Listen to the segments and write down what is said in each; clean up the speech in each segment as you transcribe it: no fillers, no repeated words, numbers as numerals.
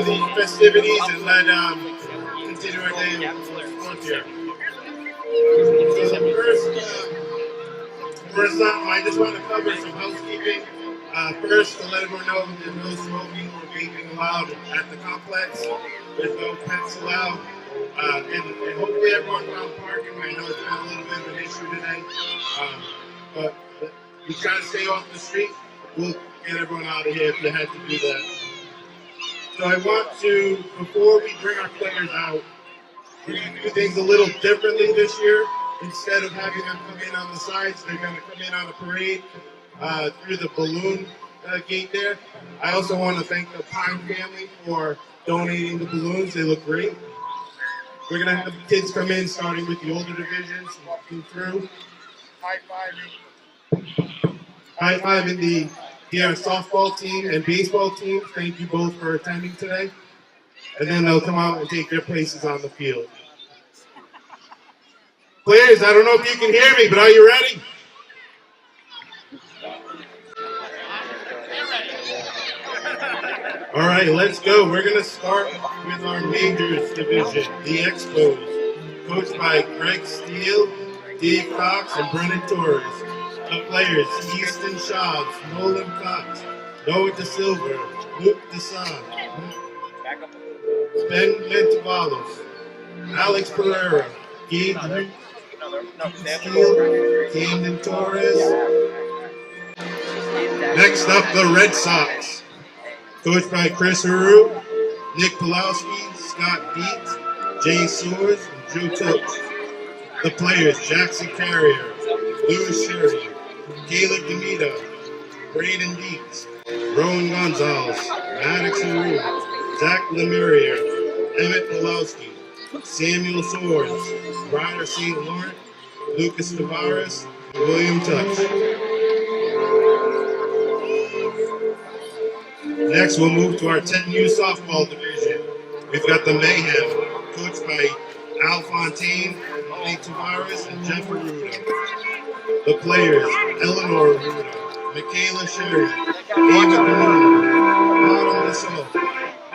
enjoy the festivities and let continue our day of sports here. So first up, I just want to cover some housekeeping. First, to let everyone know there's no smoking or vaping allowed at the complex. There's no pets allowed. And hopefully everyone found parking. I know it's been a little bit of an issue today. But we try to stay off the street. We'll get everyone out of here if you had to do that. So I want to, before we bring our players out, we're going to do things a little differently this year. Instead of having them come in on the sides, they're going to come in on a parade through the balloon gate there. I also want to thank the Pine family for donating the balloons. They look great. We're going to have the kids come in, starting with the older divisions, walking through. High-fiving the softball team and baseball team. Thank you both for attending today. And then they'll come out and take their places on the field. Players, I don't know if you can hear me, but are you ready? All right, let's go. We're going to start with our majors division, the Expos, coached by Greg Steele, Dave Cox, and Brennan Torres. The players, Easton Schaubs, Nolan Cox, Noah De Silva, Luke Desan, Ben Mentavalos, Alex Pereira, Gabe Steele, Camden Torres. Next up, the Red Sox, coached by Chris Haru, Nick Pulowski, Scott Dietz, Jay Soares, and Joe Tilch. The players, Jackson Carrier, Louis Sherry, Caleb Demita, Braden Dietz, Rowan Gonzalez, Maddox Haru, Zach Lemurier, Emmett Pulowski, Samuel Soares, Ryder St. Laurent, Lucas Tavares, and William Touch. Next, we'll move to our 10U softball division. We've got the Mayhem, coached by Al Fontaine, Nate Tavares, and Jeff Arruda. The players, Eleanor Arruda, Michaela Sherry, Ava DeMona, Autumn DeSault,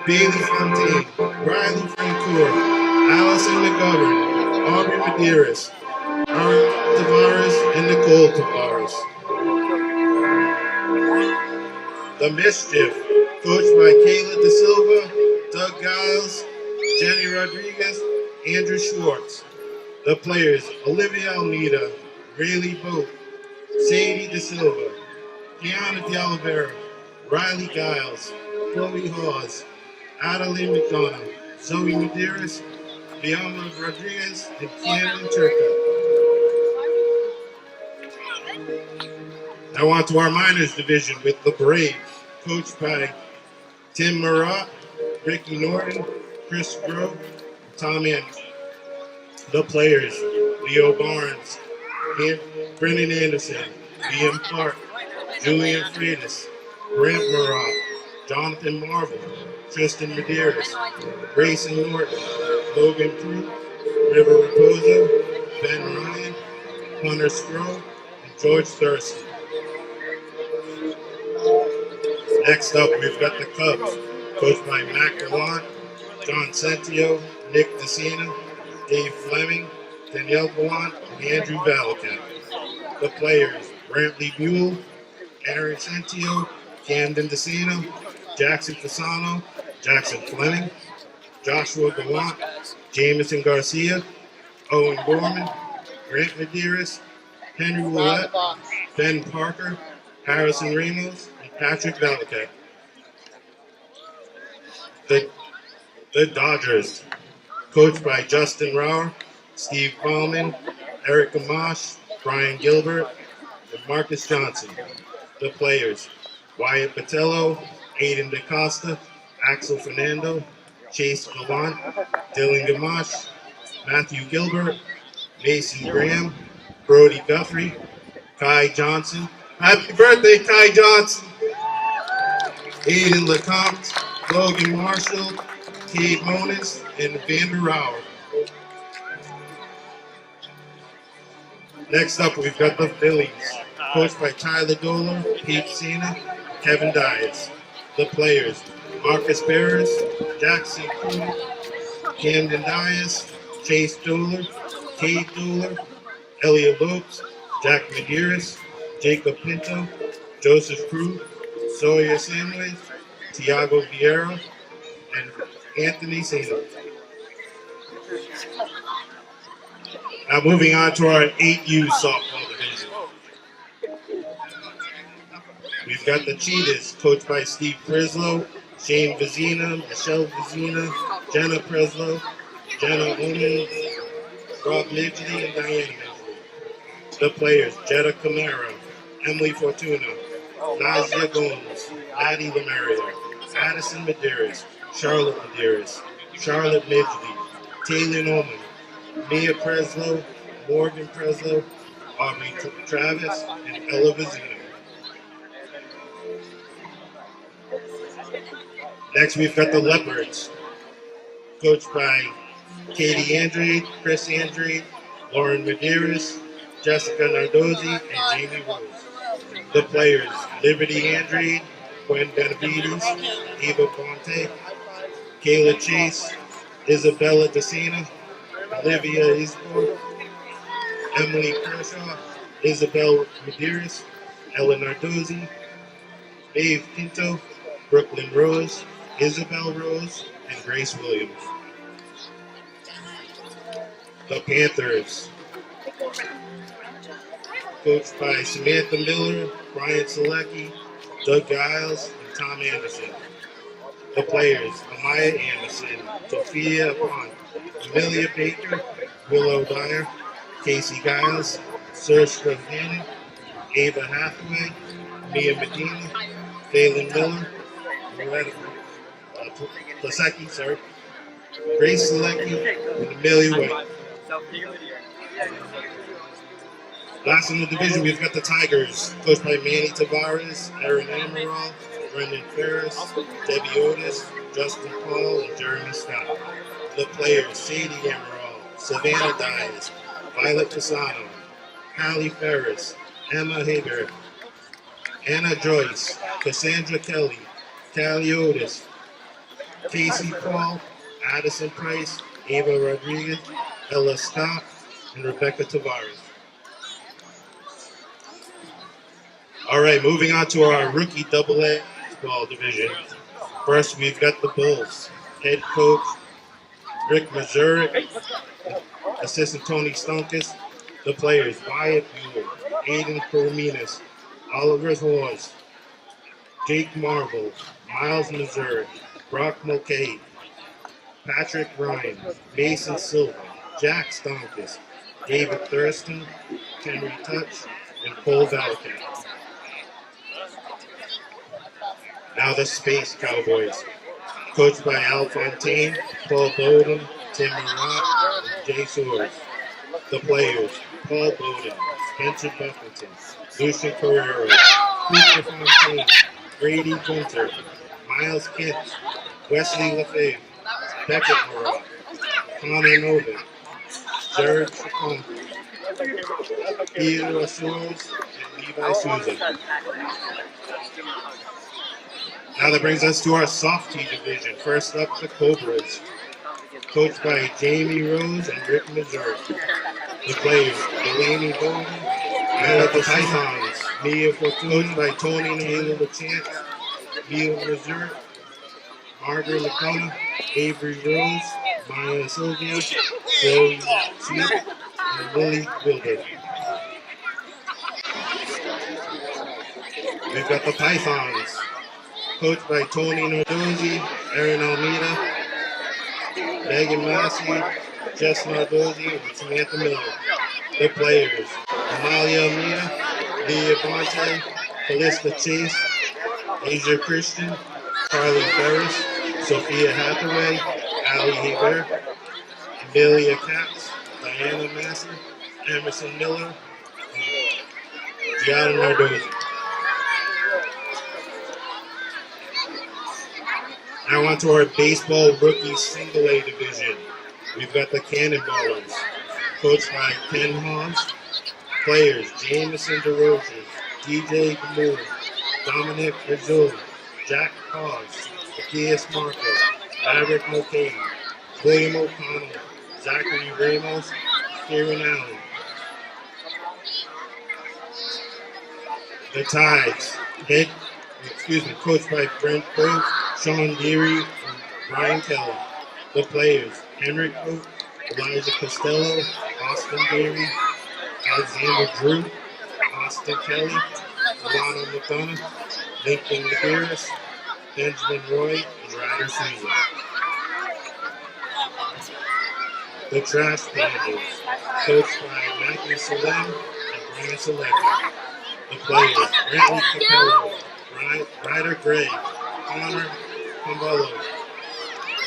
Bailey Fontaine, Riley Francoeur, Allison McGovern, Aubrey Medeiros, Aaron Tavares, and Nicole Tavares. The Mischief, coached by Kayla De Silva, Doug Giles, Jenny Rodriguez, Andrew Schwartz. The players, Olivia Almeida, Rayleigh Boat, Sadie De Silva, Gianna De Oliveira, Riley Giles, Chloe Hawes, Adeline McDonough, Zoe Medeiros, Bianca Rodriguez, and Keanu Turca. Now on to our minors division with the Braves, coached by Tim Murat, Ricky Norton, Chris Grove, and Tom Anderson. The players, Leo Barnes, Brendan Anderson, B.M. Clark, Julian Freitas, Brent Murat, Jonathan Marvel, Tristan Medeiros, Grayson Norton, Logan Prue, River Raposo, Ben Ryan, Hunter Stroh, and George Thurston. Next up, we've got the Cubs, coached by Mac Gallant, John Centio, Nick DeSena, Dave Fleming, Danielle Gallant, and Andrew Valakat. The players, Brantley Buell, Aaron Centio, Camden DeSena, Jackson Fasano, Jackson Fleming, Joshua Gallant, Jamison Garcia, Owen Gorman, Grant Medeiros, Henry Willett, Ben Parker, Harrison Ramos, and Patrick Valakat. The Dodgers, coached by Justin Rauer, Steve Ballman, Eric Gamache, Brian Gilbert, and Marcus Johnson. The players, Wyatt Patello, Aiden DaCosta, Axel Fernando, Chase Gallant, Dylan Gamache, Matthew Gilbert, Mason Graham, Brody Guthrie, Kai Johnson. Happy birthday, Kai Johnson! Aiden LeCompte, Logan Marshall, Cade Monis, and Vander Rauer. Next up, we've got the Phillies, coached by Tyler Dolan, Pete Sena, Kevin Dias. The players, Marcus Barris, Jackson Coon, Camden Dias, Chase Doler, Cade Doler, Elliot Lopes, Jack Medeiros, Jacob Pinto, Joseph Crew, Sawyer Sandwich, Tiago Vieira, and Anthony Sano. Now moving on to our 8U softball division. We've got the Cheetahs, coached by Steve Preslow, Shane Vizina, Michelle Vizina, Jenna Preslow, Jenna Oman, Rob Midgley, and Diane Midgley. The players, Jetta Camaro, Emily Fortuna, Nazia Gomes, Maddie Lemario, Addison Medeiros, Charlotte Medeiros, Charlotte Midgley, Taylor Norman, Mia Preslow, Morgan Preslow, Aubrey Travis, and Ella Vizina. Next, we've got the Leopards, coached by Katie Andrade, Chris Andrade, Lauren Medeiros, Jessica Nardozzi, and Jamie Rose. The players, Liberty Andrade, Gwen Benavides, Eva Bonte, Kayla Chase, Isabella DeSena, Olivia Isbor, Emily Kershaw, Isabel Medeiros, Ellen Nardozzi, Maeve Pinto, Brooklyn Rose, Isabel Rose, and Grace Williams. The Panthers, coached by Samantha Miller, Brian Selecki, Doug Giles, and Tom Anderson. The players, Amaya Anderson, Sophia Pond, Amelia Baker, Willow Dyer, Casey Giles, Serge Hannon, Ava Hathaway, Mia Medina, Phelan Miller, Loretta Plasecki, Grace Selecki, and Amelia White. Last in the division, we've got the Tigers, coached by Manny Tavares, Aaron Amaral, Brendan Ferris, Debbie Otis, Justin Paul, and Jeremy Scott. The players, Sadie Amaral, Savannah Dias, Violet Fasano, Hallie Ferris, Emma Hager, Anna Joyce, Cassandra Kelly, Callie Otis, Casey Paul, Addison Price, Ava Rodriguez, Ella Scott, and Rebecca Tavares. All right, moving on to our rookie AA baseball division. First, we've got the Bulls. Head coach Rick Mazurik, assistant Tony Stonkus. The players, Wyatt Buell, Aiden Corominas, Oliver Horse, Jake Marvel, Miles Mazurik, Brock Mulcahy, Patrick Ryan, Mason Silva, Jack Stonkus, David Thurston, Henry Touch, and Cole Valcat. Now the Space Cowboys, coached by Al Fontaine, Paul Bowden, Tim Murat, and Jay Soares. The players, Paul Bowden, Spencer Buffington, Lucian Carrero, Cooper Fontaine, Brady Gunter, Miles Kent, Wesley Lefebvre, Beckett Murat, Connor Novak, Jared Chacon, Theodore Shores, and Levi Souza. Now that brings us to our softie division. First up, the Cobras, coached by Jamie Rose and Rick Mazurik. The players, Delaney Bowden, and the Pythons, Mia Fortuna, coached by Tony and Taylor LeChant, Mia Mazurik, Margaret McCullough, Avery Rose, Maya Sylvia, Chloe Sweet, and Lily Wilder. We've got the Pythons, coached by Tony Nardozzi, Aaron Almeida, Megan Massey, Jess Nardozzi, and Samantha Miller. The players, Amalia Almeida, Leah Bonte, Callista Chase, Asia Christian, Carly Ferris, Sophia Hathaway, Ali Haber, Amelia Katz, Diana Massey, Emerson Miller, and Gianna Nardozzi. Now on to our baseball rookie single A division. We've got the Cannonballers, coached by Ken Hobbs. Players, Jameson DeRoche, DJ Gamur, Dominic Rizzoli, Jack Hawes, Matthias Marco, Maverick Mulcahy, William O'Connell, Zachary Ramos, Kieran Allen. The Tides, coached by Brent Burke, Sean Deary, and Brian Kelly. The players, Henrik Cook, Elijah Costello, Austin Deary, Alexander Drew, Austin Kelly, Alana McDonough, Lincoln Labiris, Benjamin Roy, and Ryder Susan. The Trash Pandas, coached by Matthew Salem and Brian Selecki. The players, Brantley Capello, Ryder Gray, Connor Pomballo,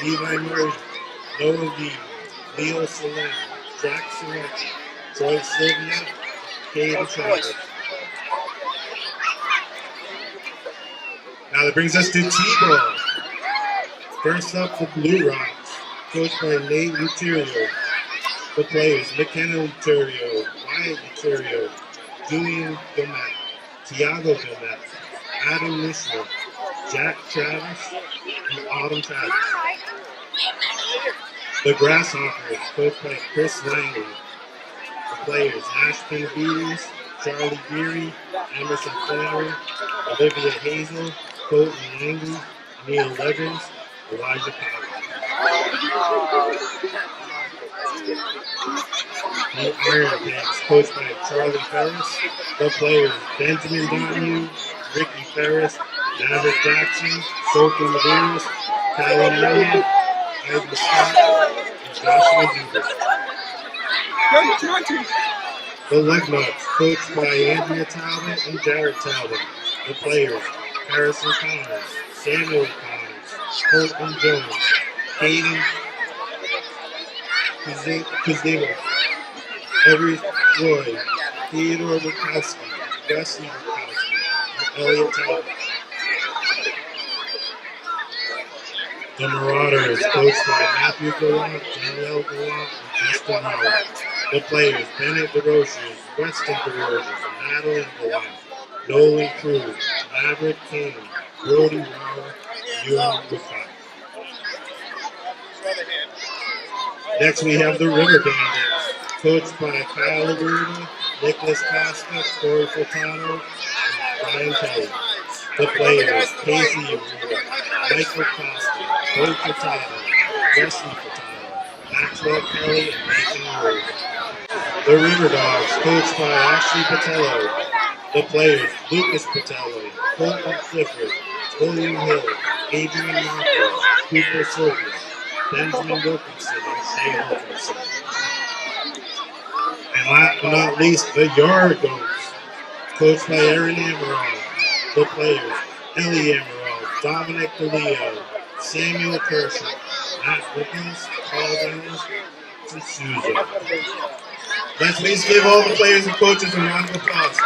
Levi Murray, Noah Lee, Leo Salem, Jack Selecki, Troy Sylvia, Caden Travis. Now that brings us to T-ball. First up, the Blue Rocks, coached by Nate Luterio. The players, McKenna Luterio, Wyatt Luterio, Julian Domet, Tiago Domet, Adam Mishra, Jack Travis, and Autumn Travis. The Grasshoppers, coached by Chris Langley. The players, Ashton Beatties, Charlie Geary, Emerson Flower, Olivia Hazel, Colton Langley, Neil Levins, Elijah Powell. The Iron Pigs, coached by Charlie Ferris. The players, Benjamin Donahue, Ricky Ferris, Maverick Jackson, Sophie Medeiros, Callum Millian, Ivan Scott, and Joshua Hubert. The Lugnuts, coached by Andrea Talbot and Jared Talbot. The players, Harrison Connors, Samuel Connors, Colton Jones, Hayden Kuzdeva, Everett Roy, Theodore Bukowski, Wesley Bukowski, and Elliot Talbot. The Marauders, coached by Matthew Gallant, Danielle Gallant, and Justin Howard. The players, Bennett DeRoches, Weston DeRoches, Madeline Gallant, Nolan Cruz, Maverick King, Brody Rauer, and Ewan Buffett. Next we have the River Bandits, coached by Kyle Laguna, Nicholas Costa, Corey Furtado, and Brian Kelly. The players, Casey Aruda, Michael Costa, Bo Furtado, Wesley Furtado, Maxwell Kelly, and Nathan Rose. The River Dogs, coached by Ashley Patello. The players, Lucas Patello, Colton Clifford, William Hill, Adrian Marco, Cooper Sylvia, Benjamin Wilkinson, and Shane Wilkinson. And last but not least, the Yard Goats, coached by Aaron Amaral. The players, Ellie Amaral, Dominic DeLeo, Samuel Kershaw, Matt Wickens, Paul Downs, and Susan. Let's please give all the players and coaches a round of applause.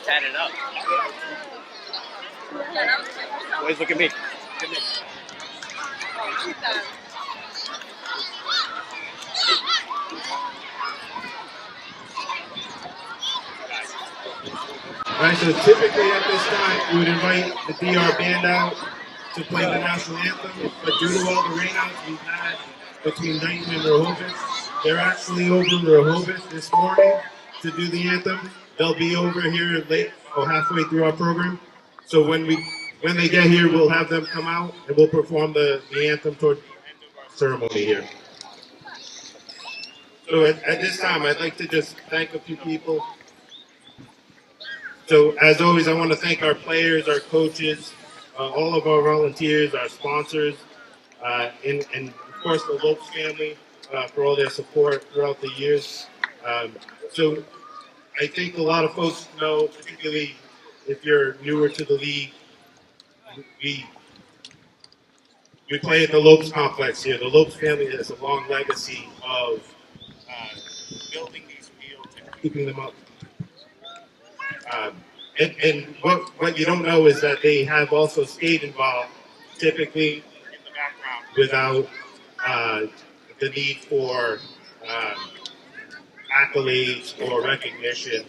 Tat it up. Boys, look at me. Alright, so typically at this time we would invite the DR band out to play the national anthem, but due to all the rainouts we've had between Dayton and Rehoboth, they're actually over in Rehoboth this morning to do the anthem. They'll be over here late or halfway through our program. So when they get here, we'll have them come out and we'll perform the anthem ceremony here. So at this time, I'd like to just thank a few people. So as always, I want to thank our players, our coaches, all of our volunteers, our sponsors, and of course the Lopes family for all their support throughout the years. So I think a lot of folks know, particularly if you're newer to the league, we we play at the Lopes complex here. The Lopes family has a long legacy of building these fields and keeping them up. And what you don't know is that they have also stayed involved, typically in the background, without the need for accolades or recognition.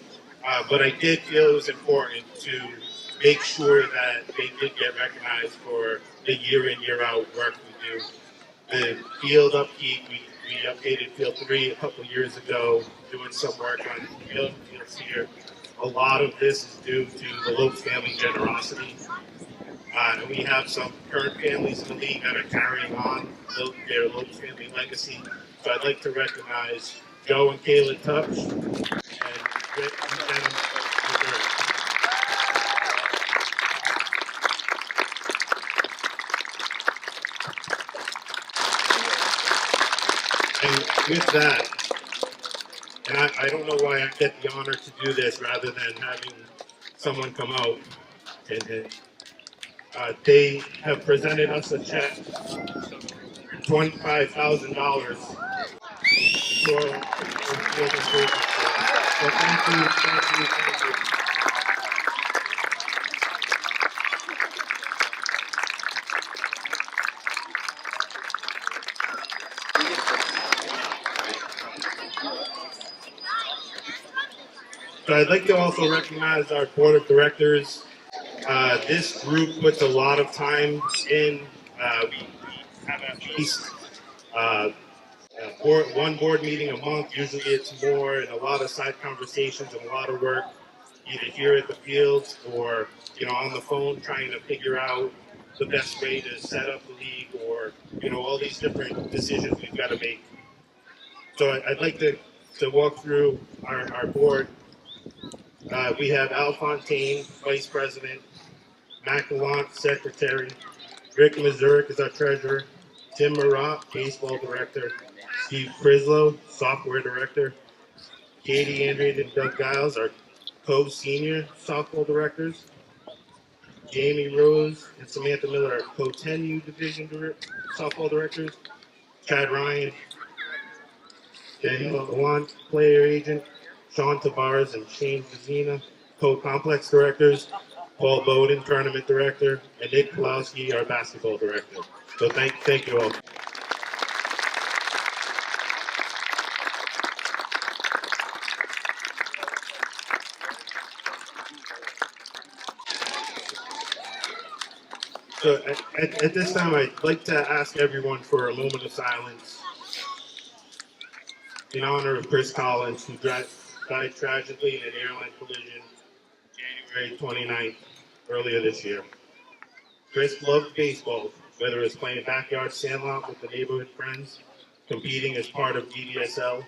But I did feel it was important to make sure that they did get recognized for the year in, year out work we do. The field upkeep, we updated Field 3 a couple years ago, doing some work on fields here. A lot of this is due to the Lopes family generosity. And we have some current families in the league that are carrying on their Lopes family legacy. So I'd like to recognize Joe and Kayla Touch and Rick and Jenna McGurk. And with that, and I don't know why I get the honor to do this rather than having someone come out and they have presented us a check, $25,000 for field improvement. So thank you, thank you, thank you. So I'd like to also recognize our board of directors. This group puts a lot of time in. We have at least one board meeting a month. Usually it's more, and a lot of side conversations and a lot of work, either here at the fields or on the phone, trying to figure out the best way to set up the league, or all these different decisions we've got to make. So I'd like to walk through our board. We have Al Fontaine, Vice President, Matt Gallant, Secretary, Rick Mazurek is our Treasurer, Tim Marat, Baseball Director, Steve Crislow, Software Director, Katie Andrews and Doug Giles, our co-senior softball directors, Jamie Rose and Samantha Miller, our co-10U division softball directors, Chad Ryan, Daniel Gallant, player agent, Sean Tavares and Shane Vizina, co-complex directors, Paul Bowden, tournament director, and Nick Pulowski, our basketball director. So thank you all. So at this time, I'd like to ask everyone for a moment of silence in honor of Chris Collins, who died tragically in an airline collision January 29th, earlier this year. Chris loved baseball, whether it was playing backyard sandlot with the neighborhood friends, competing as part of DBSL,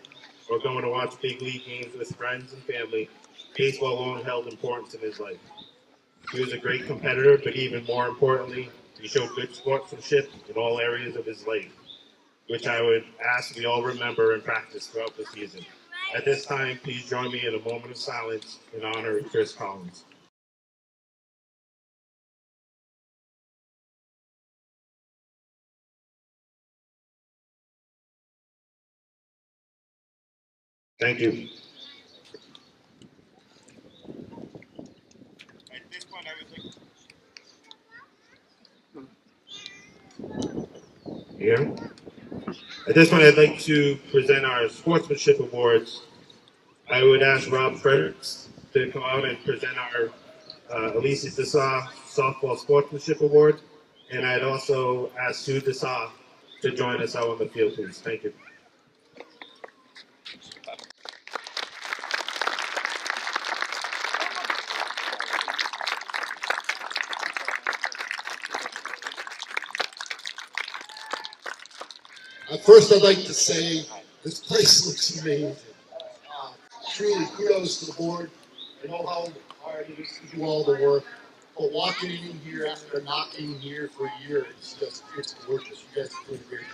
or going to watch big league games with friends and family. Baseball alone held importance in his life. He was a great competitor, but even more importantly, he showed good sportsmanship in all areas of his life, which I would ask we all remember and practice throughout the season. At this time, please join me in a moment of silence in honor of Chris Collins. Thank you. At this point, I would like here. At this point, I'd like to present our sportsmanship awards. I would ask Rob Fredericks to come out and present our Alicia Dessa Softball Sportsmanship Award. And I'd also ask Sue Dessa to join us out on the field, please. Thank you. First, I'd like to say this place looks amazing. Uh, Truly, kudos to the board. I know how hard it is to do all the work, but walking in here after not being here for a year, it's gorgeous. You guys are doing a great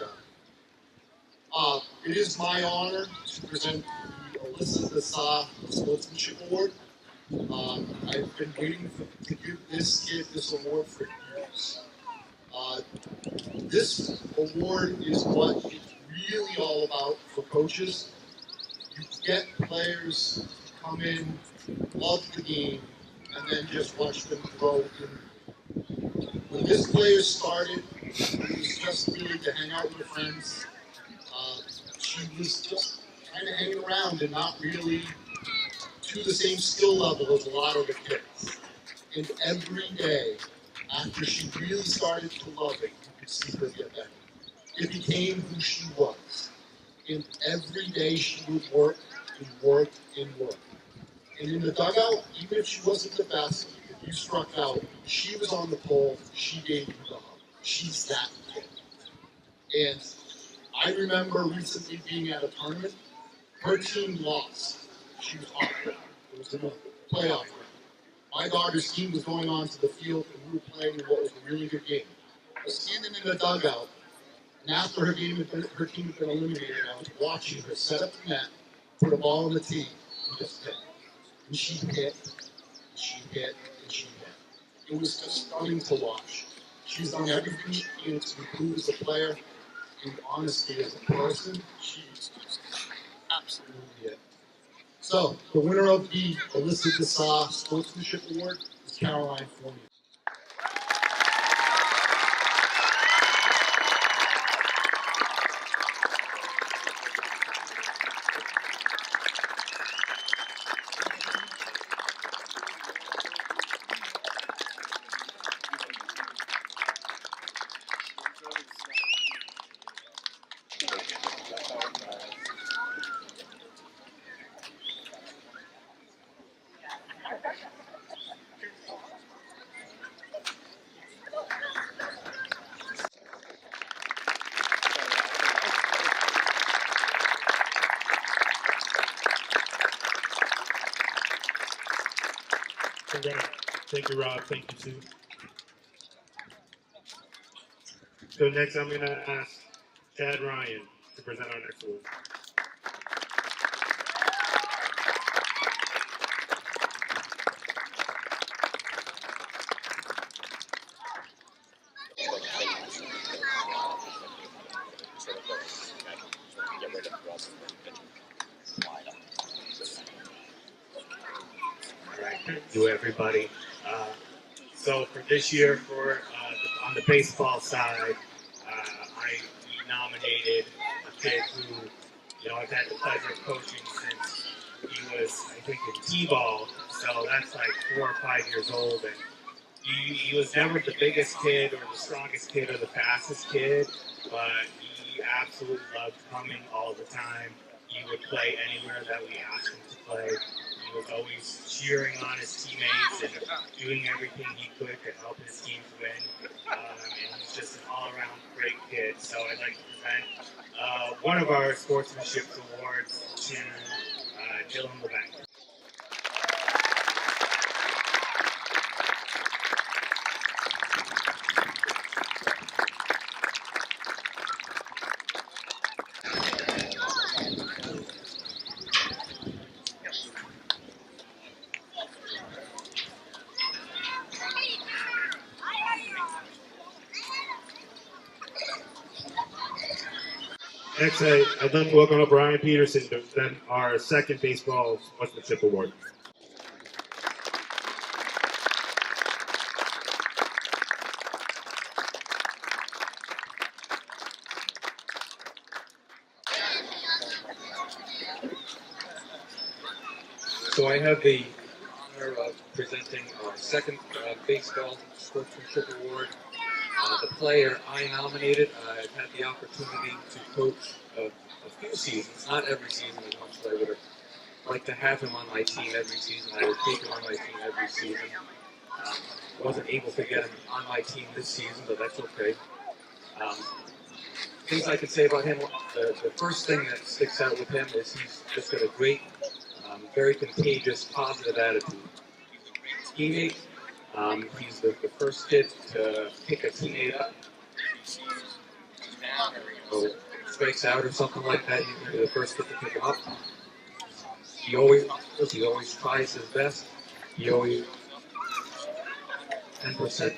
job. It is my honor to present the Alyssa Dessau Sportsmanship Award. I've been waiting to give this kid this award for years. This award is what it's really all about for coaches. You get players to come in, love the game, and then just watch them grow. When this player started, it was just really to hang out with her friends. Uh, she was just kind of hanging around and not really to the same skill level as a lot of the kids. And every day, after she really started to love it, you could see her get better. It became who she was. And every day she would work and work and work. And in the dugout, even if she wasn't the best, if you struck out, she was on the pole, she gave you the hug. She's that kid. And I remember recently being at a tournament, her team lost. She was heartbroken. It was in a playoff round. My daughter's team was going on to the field and we were playing in what was a really good game. I was standing in the dugout, and after her team had been eliminated, I was watching her set up the net, put a ball on the tee, and just hit. And she hit, and she hit, and she hit. It was just stunning to watch. She's done everything she can to improve as a player, and honestly, as a person, she's just absolutely it. So, the winner of the Alyssa Dessau Sportsmanship Award is Caroline Fournier. Thank you, Rob. Thank you, Sue. So next, I'm going to ask Chad Ryan to present our next award. All right, thank you, everybody. So for this year, on the baseball side, I nominated a kid who, I've had the pleasure of coaching since he was, I think, in T-ball. So that's like 4 or 5 years old, and he was never the biggest kid or the strongest kid or the fastest kid, but he absolutely loved coming all the time. He would play anywhere that we asked him to play. He was always cheering on his teammates and doing everything he could to help his teams win. And he's just an all-around great kid. So I'd like to present one of our sportsmanship awards to Dylan Levesque. Next, I'd like to welcome up Brian Peterson to present our second baseball sportsmanship award. So I have the honor of presenting our second baseball sportsmanship award. The player I nominated, I've had the opportunity to coach a few seasons, not every season as much as I would have liked to have him on my team every season. I would take him on my team every season. Wasn't able to get him on my team this season, but that's okay. things I can say about him, the first thing that sticks out with him is he's just got a great, very contagious, positive attitude. Teammate, he's the first kid to pick a teammate up, or strikes out or something like that. He's the first kid to pick him up. He always tries his best. He always 10%.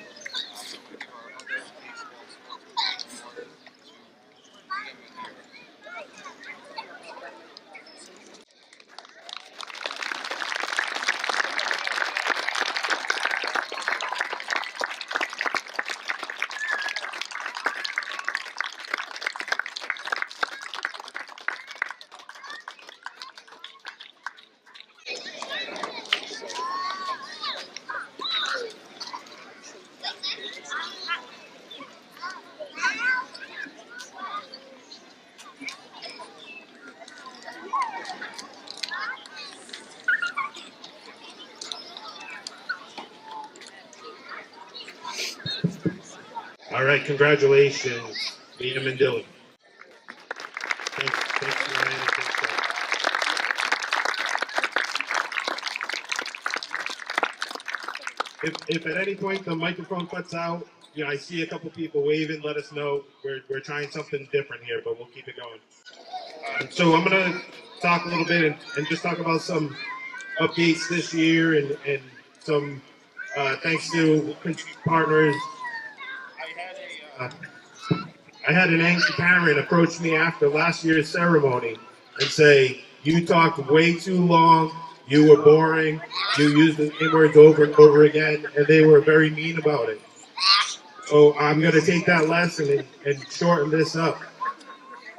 All right, congratulations, Liam and Dylan. Thanks, Ryan, and thanks, Scott. If at any point the microphone cuts out, I see a couple people waving, let us know. We're trying something different here, but we'll keep it going. So I'm going to talk a little bit and just talk about some updates this year and some thanks to partners. I had an angry parent approach me after last year's ceremony and say, "You talked way too long, you were boring, you used the same words over and over again," and they were very mean about it. So I'm going to take that lesson and shorten this up.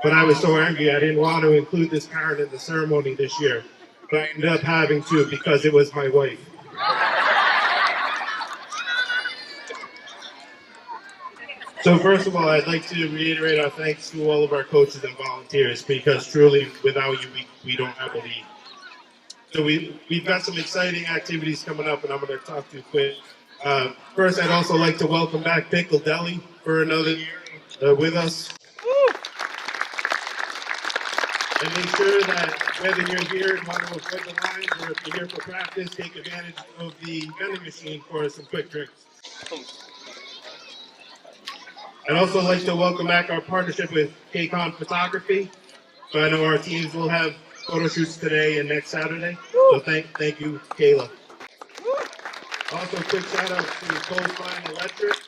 But I was so angry, I didn't want to include this parent in the ceremony this year. But I ended up having to because it was my wife. So first of all, I'd like to reiterate our thanks to all of our coaches and volunteers because truly, without you, we don't have a league. So we've got some exciting activities coming up, and I'm going to talk to you quick. First, I'd also like to welcome back Pickle Deli for another year with us. And make sure that whether you're here and want to avoid the lines or if you're here for practice, take advantage of the vending machine for some quick drinks. I'd also like to welcome back our partnership with KCON Photography. So I know our teams will have photo shoots today and next Saturday. So thank you, Kayla. Also, quick shout out to Coastline Electric.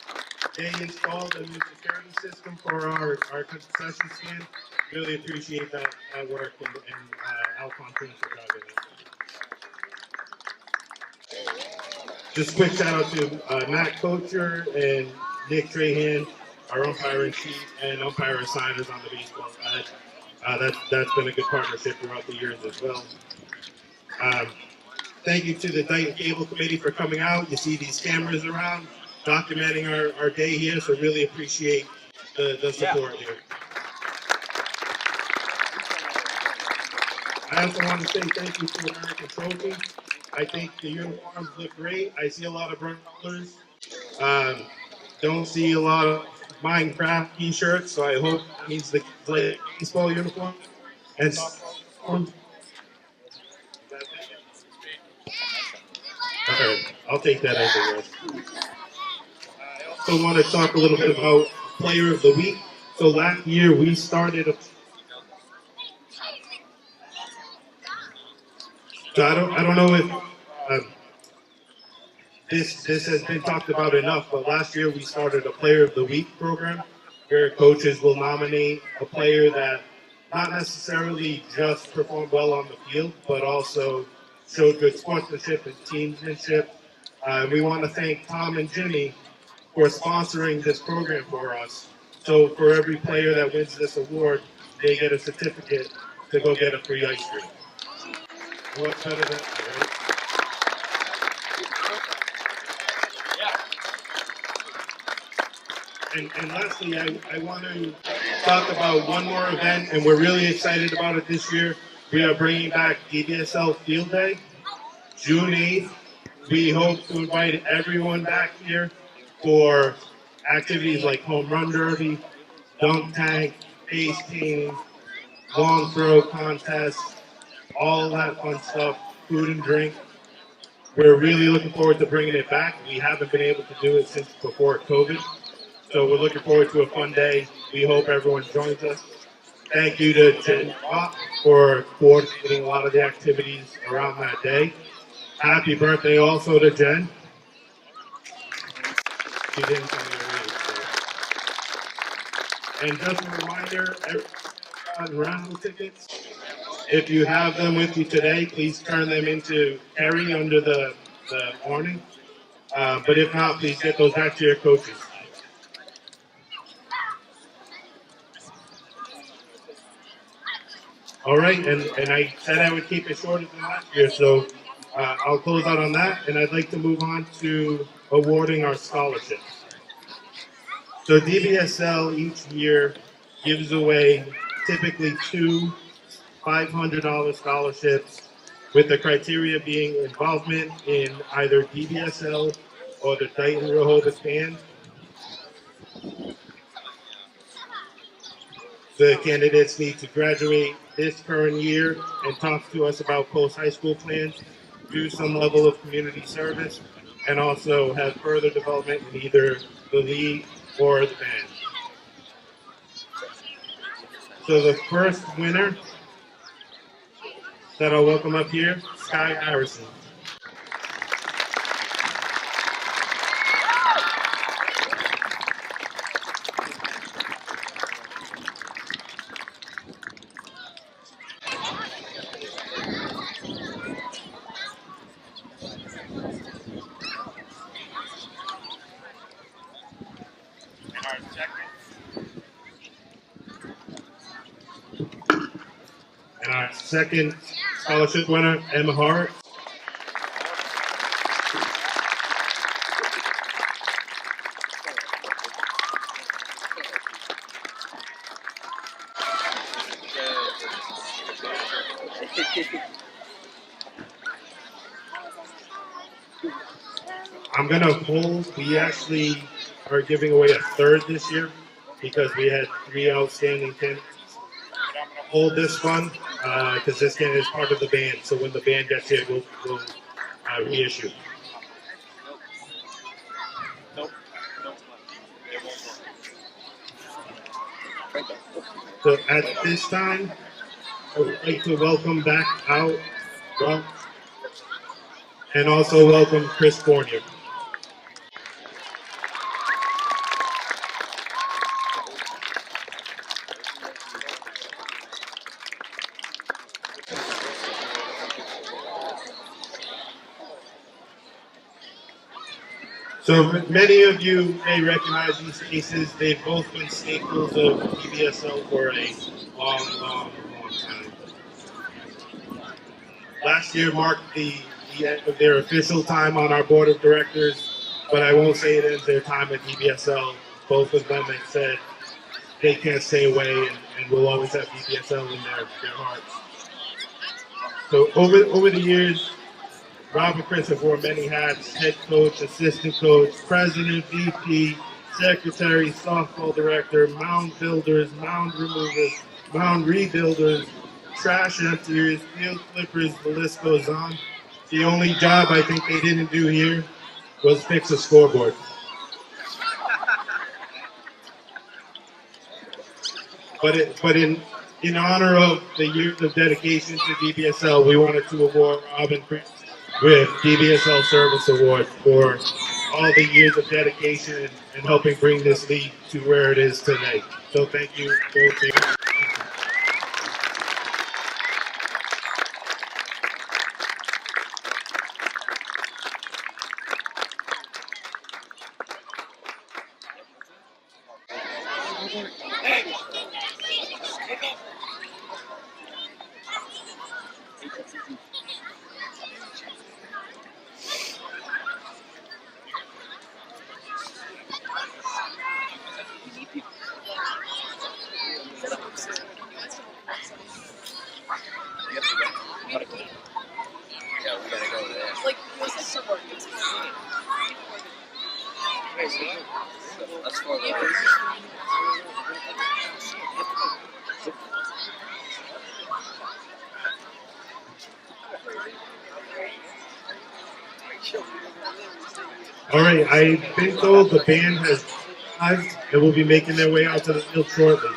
They installed a new security system for our concession stand. Really appreciate that work and Alphonse for driving it. Just quick shout out to Matt Kocher and Nick Trahan, our umpire-in-chief and umpire assigners on the baseball side. That's been a good partnership throughout the years as well. Thank you to the Dighton Cable Committee for coming out. You see these cameras around, documenting our day here, so really appreciate the support here. I also want to say thank you to American Trophy. I think the uniforms look great. I see a lot of brothers. Don't see a lot of Minecraft t-shirts, so I hope that means the baseball uniform. And okay, I'll take that as a word. I also want to talk a little bit about Player of the Week. So last year we started So I don't know if this has been talked about enough, but last year we started a Player of the Week program where coaches will nominate a player that not necessarily just performed well on the field, but also showed good sportsmanship and teammanship. We want to thank Tom and Jimmy for sponsoring this program for us. So for every player that wins this award, they get a certificate to go get a free ice cream. What's better than that, right? And lastly, I want to talk about one more event, and we're really excited about it this year. We are bringing back DBSL Field Day, June 8th. We hope to invite everyone back here for activities like home run derby, dunk tank, face painting, long throw contests, all that fun stuff, food and drink. We're really looking forward to bringing it back. We haven't been able to do it since before COVID. So we're looking forward to a fun day. We hope everyone joins us. Thank you to Jen Watt for coordinating a lot of the activities around that day. Happy birthday also to Jen. She didn't tell me her age, so. And just a reminder, everyone raffle tickets. If you have them with you today, please turn them into Harry under the awning. But if not, please get those back to your coaches. All right, and I said I would keep it shorter than last year, so I'll close out on that, and I'd like to move on to awarding our scholarships. So DBSL each year gives away typically two $500 scholarships, with the criteria being involvement in either DBSL or the Dayton Rehoboth Band. The candidates need to graduate this current year and talk to us about post-high school plans, do some level of community service, and also have further development in either the league or the band. So the first winner that I'll welcome up here, Sky Harrison. And our second scholarship winner, Emma Hart. I'm going to hold. We actually are giving away a third this year because we had three outstanding candidates. Hold this one because this candidate is part of the band. So when the band gets here, we'll reissue. So at this time, I would like to welcome back out Rob and also welcome Chris Fournier. So many of you may recognize these faces. They've both been staples of DBSL for a long time. Last year marked the end of their official time on our board of directors, but I won't say it ends their time at DBSL. Both of them have said they can't stay away and will always have DBSL in their hearts. So over the years, Rob and Chris have worn many hats: head coach, assistant coach, president, VP, secretary, softball director, mound builders, mound removers, mound rebuilders, trash emptiers, field flippers, the list goes on. The only job I think they didn't do here was fix a scoreboard. But in honor of the years of dedication to DBSL, we wanted to award Rob and Chris with DBSL Service Award for all the years of dedication and helping bring this league to where it is today. So thank you both for you. All right, I've been told the band has arrived and will be making their way out to the field shortly.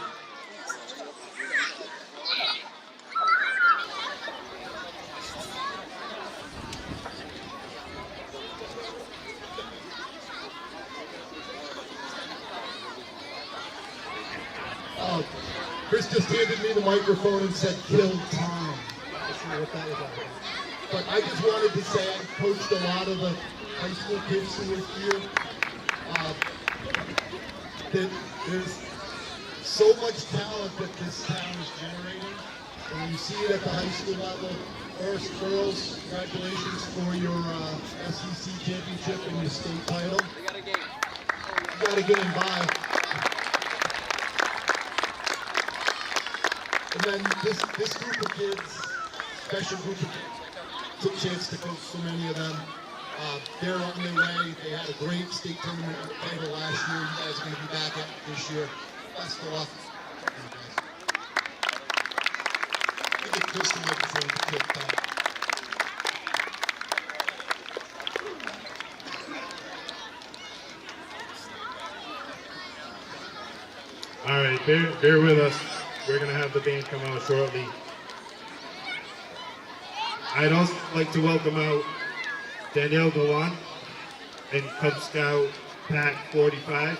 Chris just handed me the microphone and said, "Kill time." Not sure what that was all about. But I just wanted to say I coached a lot of the high school kids who were here. That there's so much talent that this town is generating. And when you see it at the high school level, first girls, congratulations for your SEC championship and your state title. You got a game by. And then this group of kids, special group of kids, took a chance to coach so many of them. They're on their way. They had a great state tournament title last year. You guys are going to be back at it this year. Best of luck. Give Chris the microphone to take time. All right, bear with us. We're going to have the band come out shortly. I'd also like to welcome out Danielle Gawan and Cub Scout Pack 45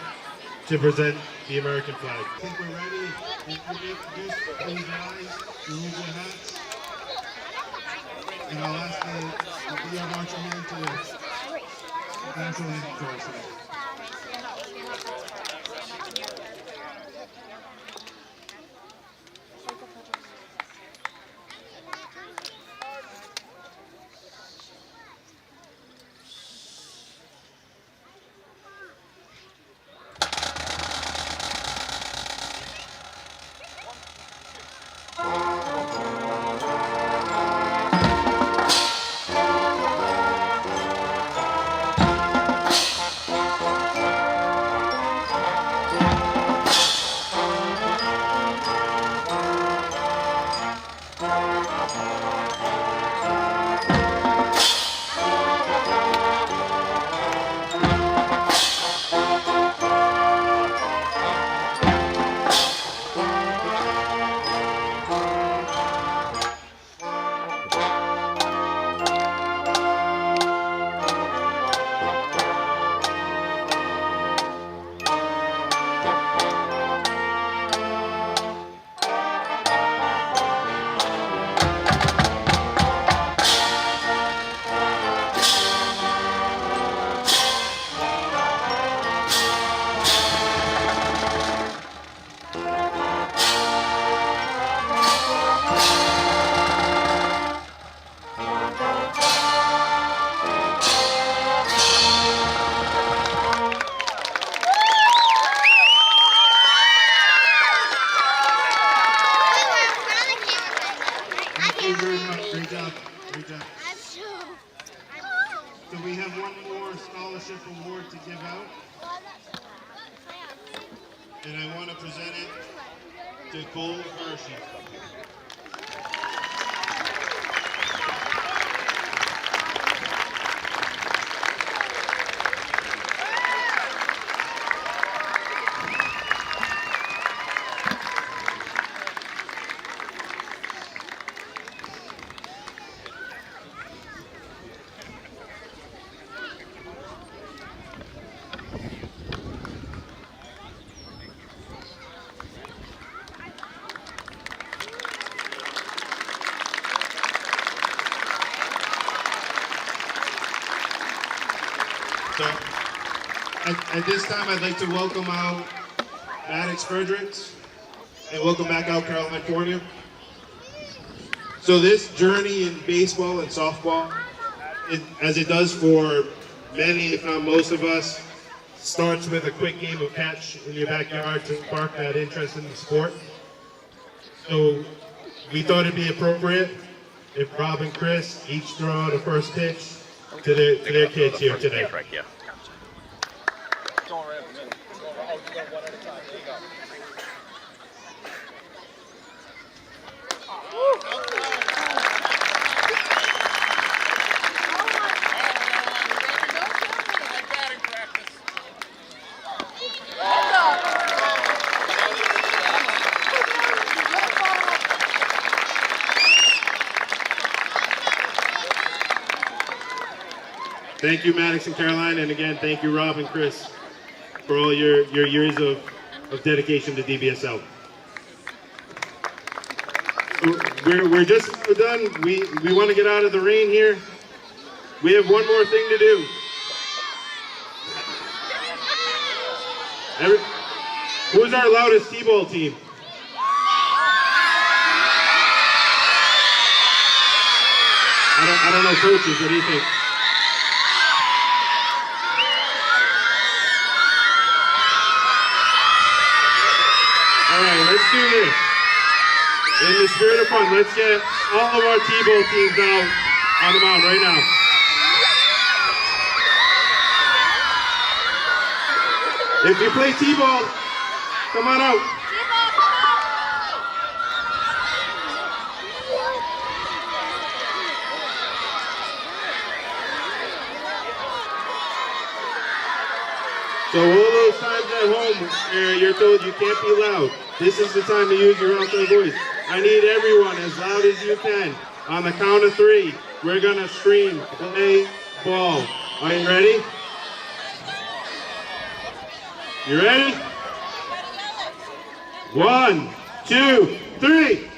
to present the American flag. I think we're ready. We'll be introduced. Close your eyes, remove your hats. And I'll ask the BR marching man to national anthem for us today. Great job. Great job. So we have one more scholarship award to give out. And I want to present it to Cole Hershey. So, at this time, I'd like to welcome out Maddox Fredericks and welcome back out Caroline Cornell. So this journey in baseball and softball, as it does for many, if not most of us, starts with a quick game of catch in your backyard to spark that interest in the sport. So we thought it'd be appropriate if Rob and Chris each throw out a first pitch to their kids here today. Right here. Thank you, Maddox and Caroline, and again, thank you, Rob and Chris, for all your years of dedication to DBSL. We're just done. We want to get out of the rain here. We have one more thing to do. Who's our loudest T-ball team? I don't know, coaches. What do you think? All right, let's do this. In the spirit of fun, let's get all of our T-ball teams out on the mound right now. If you play T-ball, come on out. So all those times at home where you're told you can't be loud, this is the time to use your outside voice. I need everyone as loud as you can. On the count of 3, we're gonna scream, play ball. Are you ready? You ready? 1, 2, 3.